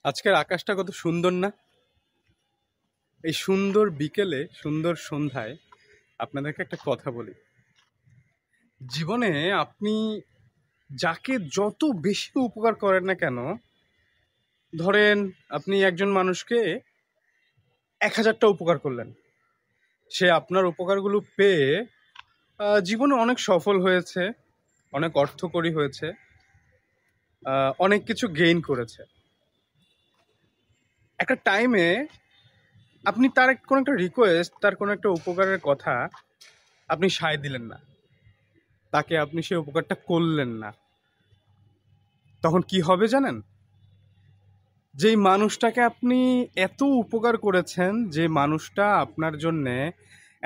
আজকের আকাশটা কত সুন্দর না? এই সুন্দর বিকেলে, সুন্দর সন্ধ্যায় আপনাদেরকে একটা কথা বলি। জীবনে আপনি যাকে যত বেশি উপকার করেন না কেন, ধরেন আপনি একজন মানুষকে ১,০০০টা উপকার করলেন। সে আপনার উপকারগুলো পেয়ে জীবনে অনেক সফল হয়েছে, অনেক অর্থকরী হয়েছে, অনেক কিছু গেইন করেছে। একটা টাইমে আপনি তার কোনো একটা রিকোয়েস্ট, তার কোনো একটা উপকারের কথা আপনি সায় দিলেন না। তাকে আপনি সেই উপকারটা করলেন না। তখন কি হবে জানেন? যেই মানুষটাকে আপনি এত উপকার করেছেন, যে মানুষটা আপনার জন্যে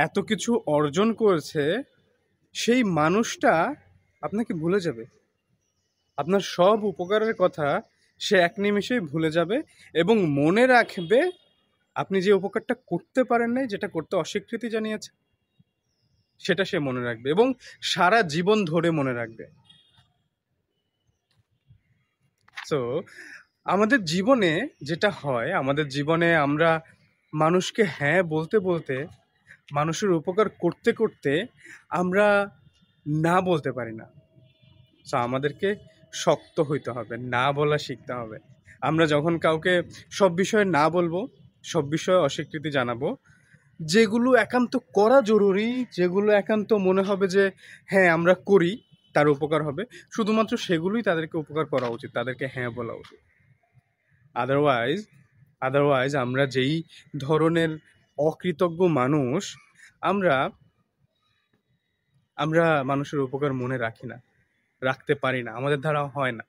এত কিছু অর্জন করেছে, সেই মানুষটা আপনাকে ভুলে যাবে। আপনার সব উপকারের কথা সে এক নিমেষেই ভুলে যাবে এবং মনে রাখবে আপনি যে উপকারটা করতে পারেন নাই, যেটা করতে অস্বীকৃতি জানিয়েছে, সেটা সে মনে রাখবে এবং সারা জীবন ধরে মনে রাখবে। সো আমাদের জীবনে যেটা হয়, আমাদের জীবনে আমরা মানুষকে হ্যাঁ বলতে বলতে, মানুষের উপকার করতে করতে আমরা না বলতে পারি না। সো আমাদেরকে শক্ত হইতে হবে, না বলা শিখতে হবে। আমরা যখন কাউকে সব বিষয়ে না বলবো, সব বিষয়ে অস্বীকৃতি জানাবো, যেগুলো একান্ত করা জরুরি, যেগুলো একান্ত মনে হবে যে হ্যাঁ আমরা করি, তার উপকার হবে, শুধুমাত্র সেগুলোই তাদেরকে উপকার করা উচিত, তাদেরকে হ্যাঁ বলা উচিত। আদারওয়াইজ আদারওয়াইজ আমরা যেই ধরনের অকৃতজ্ঞ মানুষ, আমরা আমরা মানুষের উপকার মনে রাখি না, রাখতে পারি না, আমাদের দ্বারা হয় না।